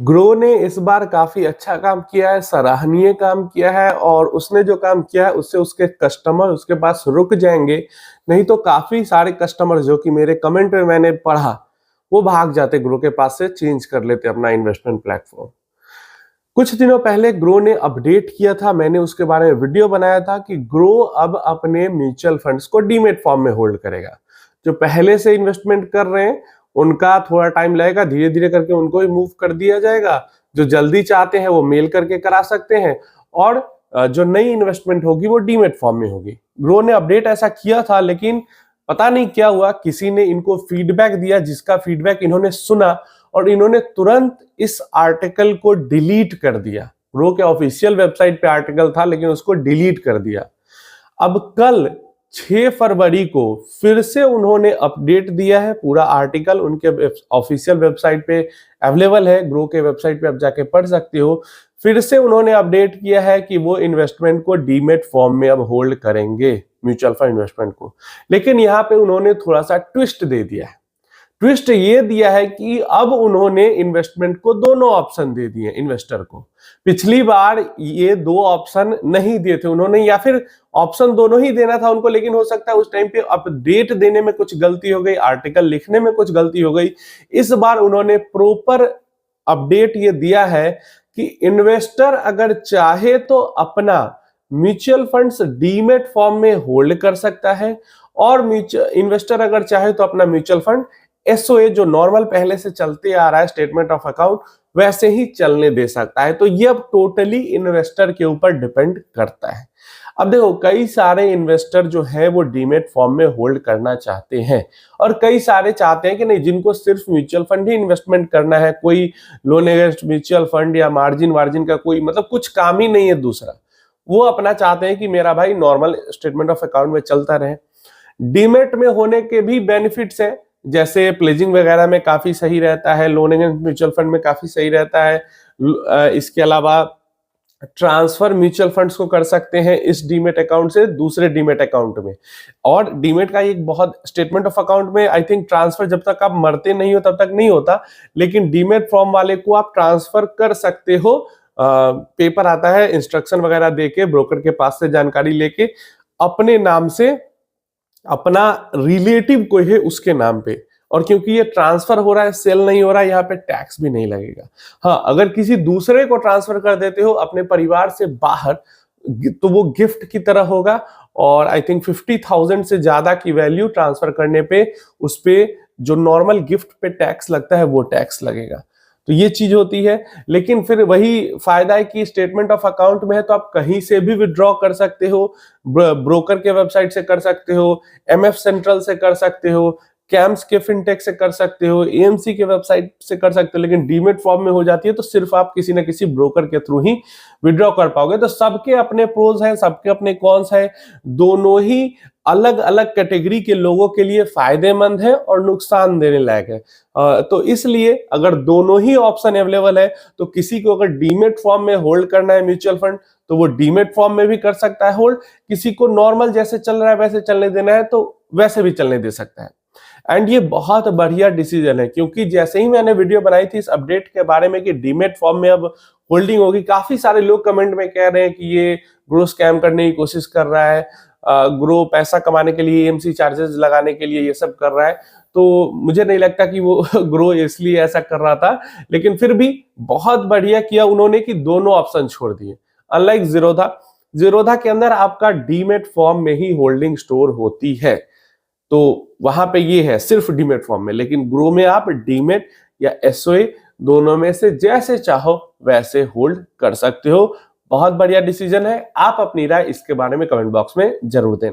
Grow ने इस बार काफी अच्छा काम किया है, सराहनीय काम किया है और उसने जो काम किया है उससे उसके कस्टमर उसके पास रुक जाएंगे। नहीं तो काफी सारे कस्टमर जो कि मेरे कमेंट में मैंने पढ़ा, वो भाग जाते ग्रो के पास से, चेंज कर लेते अपना इन्वेस्टमेंट प्लेटफॉर्म। कुछ दिनों पहले ग्रो ने अपडेट किया था, मैंने उसके बारे में वीडियो बनाया था कि ग्रो अब अपने म्यूचुअल फंड्स को डीमेट फॉर्म में होल्ड करेगा। जो पहले से इन्वेस्टमेंट कर रहे हैं उनका थोड़ा टाइम लगेगा, धीरे धीरे करके उनको ही मूव कर दिया जाएगा। जो जल्दी चाहते हैं वो मेल करके करा सकते हैं और जो नई इन्वेस्टमेंट होगी वो डीमेट फॉर्म में होगी। ग्रो ने अपडेट ऐसा किया था, लेकिन पता नहीं क्या हुआ, किसी ने इनको फीडबैक दिया जिसका फीडबैक इन्होंने सुना और इन्होंने तुरंत इस आर्टिकल को डिलीट कर दिया। ग्रो के ऑफिशियल वेबसाइट पे आर्टिकल था लेकिन उसको डिलीट कर दिया। अब कल 6 फरवरी को फिर से उन्होंने अपडेट दिया है। पूरा आर्टिकल उनके ऑफिशियल वेबसाइट पे अवेलेबल है, ग्रो के वेबसाइट पे आप जाके पढ़ सकते हो। फिर से उन्होंने अपडेट किया है कि वो इन्वेस्टमेंट को डीमेट फॉर्म में अब होल्ड करेंगे, म्यूचुअल फंड इन्वेस्टमेंट को। लेकिन यहाँ पे उन्होंने थोड़ा सा ट्विस्ट दे दिया है। ट्विस्ट ये दिया है कि अब उन्होंने इन्वेस्टमेंट को दोनों ऑप्शन दे दिए इन्वेस्टर को। पिछली बार ये 2 ऑप्शन नहीं दिए थे उन्होंने, या फिर ऑप्शन दोनों ही देना था उनको, लेकिन हो सकता है उस टाइम पे अपडेट देने में कुछ गलती हो गई, आर्टिकल लिखने में कुछ गलती हो गई। इस बार उन्होंने प्रॉपर अपडेट ये दिया है कि इन्वेस्टर अगर चाहे तो अपना म्यूचुअल फंड्स डीमेट फॉर्म में होल्ड कर सकता है और इन्वेस्टर अगर चाहे तो अपना म्यूचुअल फंड एसओए जो नॉर्मल पहले से चलते आ रहा है, स्टेटमेंट ऑफ अकाउंट, वैसे ही चलने दे सकता है। तो ये अब टोटली इन्वेस्टर के ऊपर डिपेंड करता है। अब देखो, कई सारे इन्वेस्टर जो है वो डीमेट फॉर्म में होल्ड करना चाहते हैं और कई सारे चाहते हैं कि नहीं, जिनको सिर्फ म्यूचुअल फंड ही इन्वेस्टमेंट करना है, कोई लोन अगेंस्ट म्यूचुअल फंड या मार्जिन वार्जिन का कोई मतलब कुछ काम ही नहीं है दूसरा, वो अपना चाहते हैं कि मेरा भाई नॉर्मल स्टेटमेंट ऑफ अकाउंट में चलता रहे। डीमेट में होने के भी बेनिफिट्स हैं, जैसे प्लेजिंग वगैरह में काफी सही रहता है, लोन अगेंस्ट म्यूचुअल फंड में काफी सही रहता है। इसके अलावा ट्रांसफर म्यूचुअल फंड्स को कर सकते हैं इस डीमेट अकाउंट से दूसरे डीमेट अकाउंट में। और डीमेट का एक बहुत, स्टेटमेंट ऑफ अकाउंट में आई थिंक ट्रांसफर जब तक आप मरते नहीं हो तब तक नहीं होता, लेकिन डीमेट फॉर्म वाले को आप ट्रांसफर कर सकते हो। पेपर आता है, इंस्ट्रक्शन वगैरह देके, ब्रोकर के पास से जानकारी लेके अपने नाम से, अपना रिलेटिव कोई है उसके नाम पे। और क्योंकि ये ट्रांसफर हो रहा है, सेल नहीं हो रहा है, यहाँ पे टैक्स भी नहीं लगेगा। हाँ, अगर किसी दूसरे को ट्रांसफर कर देते हो अपने परिवार से बाहर, तो वो गिफ्ट की तरह होगा और आई थिंक 50,000 से ज्यादा की वैल्यू ट्रांसफर करने पे उस पे जो नॉर्मल गिफ्ट पे टैक्स लगता है वो टैक्स लगेगा। तो ये चीज होती है। लेकिन फिर वही फायदा है कि स्टेटमेंट ऑफ अकाउंट में है तो आप कहीं से भी विड्रॉ कर सकते हो, ब्रोकर के वेबसाइट से कर सकते हो, एमएफ सेंट्रल से कर सकते हो, कैम्स के फिनटेक से कर सकते हो, एएमसी के वेबसाइट से कर सकते हो। लेकिन डीमेट फॉर्म में हो जाती है तो सिर्फ आप किसी न किसी ब्रोकर के थ्रू ही विड्रॉ कर पाओगे। तो सबके अपने प्रोज हैं, सबके अपने कॉन्स हैं, दोनों ही अलग अलग कैटेगरी के लोगों के लिए फायदेमंद है और नुकसान देने लायक है। तो इसलिए अगर दोनों ही ऑप्शन अवेलेबल है तो किसी को अगर डीमेट फॉर्म में होल्ड करना है म्यूचुअल फंड तो वो डीमेट फॉर्म में भी कर सकता है होल्ड, किसी को नॉर्मल जैसे चल रहा है वैसे चलने देना है तो वैसे भी चलने दे सकता है। एंड ये बहुत बढ़िया डिसीजन है, क्योंकि जैसे ही मैंने वीडियो बनाई थी इस अपडेट के बारे में कि डीमेट फॉर्म में अब होल्डिंग होगी, काफी सारे लोग कमेंट में कह रहे हैं कि ये ग्रो स्कैम करने की कोशिश कर रहा है, ग्रो पैसा कमाने के लिए एएमसी चार्जेस लगाने के लिए ये सब कर रहा है। तो मुझे नहीं लगता कि वो ग्रो इसलिए ऐसा कर रहा था, लेकिन फिर भी बहुत बढ़िया किया उन्होंने कि दोनों ऑप्शन छोड़ दिए। अनलाइक जीरोधा के अंदर आपका डीमेट फॉर्म में ही होल्डिंग स्टोर होती है, तो वहां पे ये है सिर्फ डीमेट फॉर्म में। लेकिन ग्रो में आप डीमेट या एसओए दोनों में से जैसे चाहो वैसे होल्ड कर सकते हो। बहुत बढ़िया डिसीजन है। आप अपनी राय इसके बारे में कमेंट बॉक्स में जरूर देना।